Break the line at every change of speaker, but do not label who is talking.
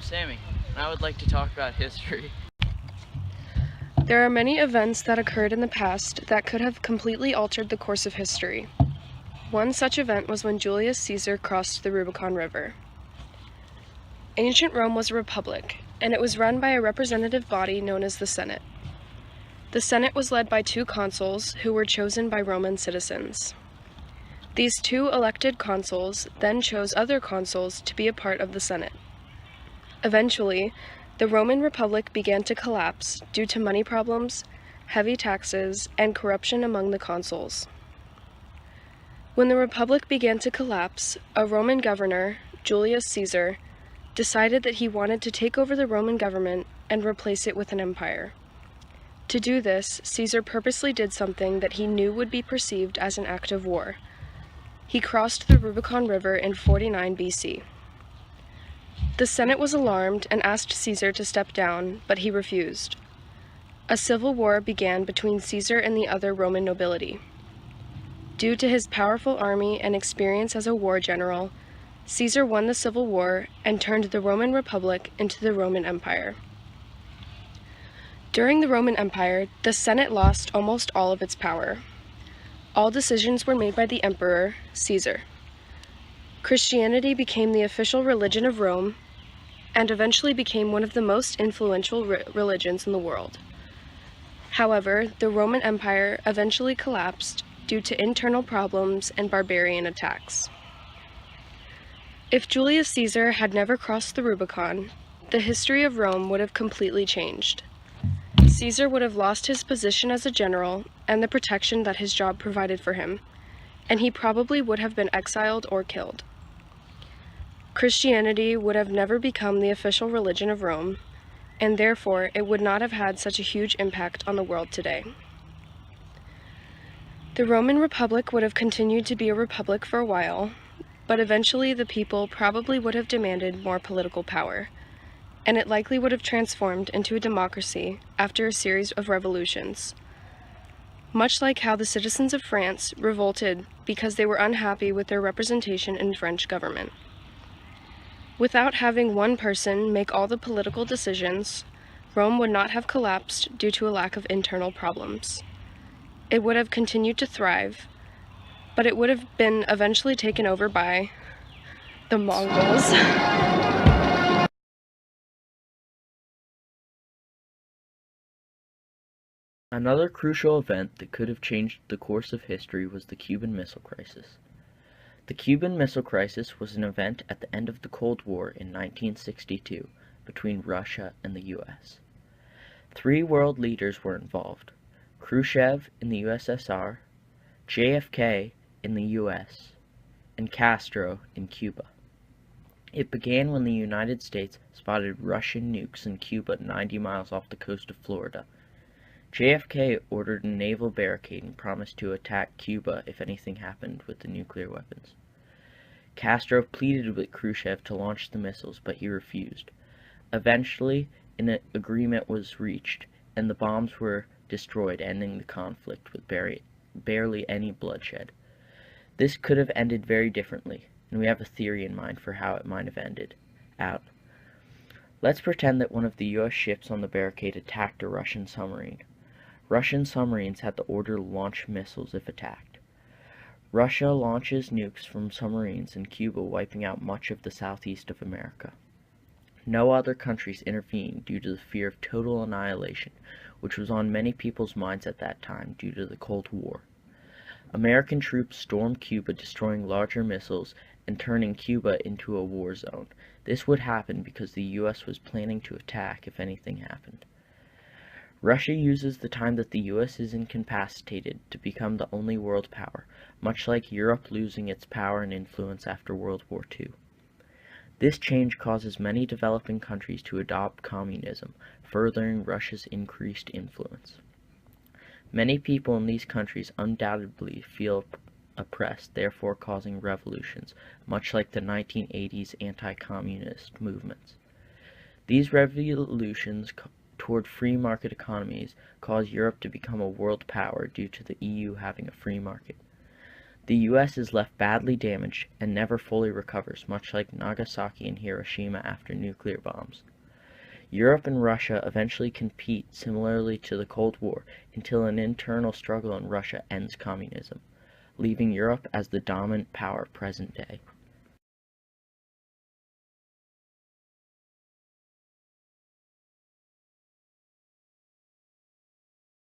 Sammy, and I would like to talk about history.
There are many events that occurred in the past that could have completely altered the course of history. One such event was when Julius Caesar crossed the Rubicon River. Ancient Rome was a republic, and it was run by a representative body known as the Senate. The Senate was led by two consuls who were chosen by Roman citizens. These two elected consuls then chose other consuls to be a part of the Senate. Eventually, the Roman Republic began to collapse due to money problems, heavy taxes, and corruption among the consuls. When the Republic began to collapse, a Roman governor, Julius Caesar, decided that he wanted to take over the Roman government and replace it with an empire. To do this, Caesar purposely did something that he knew would be perceived as an act of war. He crossed the Rubicon River in 49 BC. The Senate was alarmed and asked Caesar to step down, but he refused. A civil war began between Caesar and the other Roman nobility. Due to his powerful army and experience as a war general, Caesar won the civil war and turned the Roman Republic into the Roman Empire. During the Roman Empire, the Senate lost almost all of its power. All decisions were made by the emperor, Caesar. Christianity became the official religion of Rome and eventually became one of the most influential religions in the world. However, the Roman Empire eventually collapsed due to internal problems and barbarian attacks. If Julius Caesar had never crossed the Rubicon, the history of Rome would have completely changed. Caesar would have lost his position as a general and the protection that his job provided for him, and he probably would have been exiled or killed. Christianity would have never become the official religion of Rome, and therefore it would not have had such a huge impact on the world today. The Roman Republic would have continued to be a republic for a while, but eventually the people probably would have demanded more political power, and it likely would have transformed into a democracy after a series of revolutions. Much like how the citizens of France revolted because they were unhappy with their representation in French government. Without having one person make all the political decisions, Rome would not have collapsed due to a lack of internal problems. It would have continued to thrive, but it would have been eventually taken over by the Mongols.
Another crucial event that could have changed the course of history was the Cuban Missile Crisis. The Cuban Missile Crisis was an event at the end of the Cold War in 1962 between Russia and the U.S. Three world leaders were involved: Khrushchev in the USSR, JFK in the U.S., and Castro in Cuba. It began when the United States spotted Russian nukes in Cuba 90 miles off the coast of Florida. JFK ordered a naval barricade and promised to attack Cuba if anything happened with the nuclear weapons. Castro pleaded with Khrushchev to launch the missiles, but he refused. Eventually, an agreement was reached, and the bombs were destroyed, ending the conflict with barely any bloodshed. This could have ended very differently, and we have a theory in mind for how it might have ended out. Let's pretend that one of the U.S. ships on the barricade attacked a Russian submarine. Russian submarines had the order to launch missiles if attacked. Russia launches nukes from submarines in Cuba, wiping out much of the southeast of America. No other countries intervened due to the fear of total annihilation, which was on many people's minds at that time due to the Cold War. American troops stormed Cuba, destroying larger missiles and turning Cuba into a war zone. This would happen because the U.S. was planning to attack if anything happened. Russia uses the time that the U.S. is incapacitated to become the only world power, much like Europe losing its power and influence after World War II. This change causes many developing countries to adopt communism, furthering Russia's increased influence. Many people in these countries undoubtedly feel oppressed, therefore causing revolutions, much like the 1980s anti-communist movements. These revolutions toward free market economies caused Europe to become a world power due to the EU having a free market. The U.S. is left badly damaged and never fully recovers, much like Nagasaki and Hiroshima after nuclear bombs. Europe and Russia eventually compete similarly to the Cold War until an internal struggle in Russia ends communism, leaving Europe as the dominant power present day.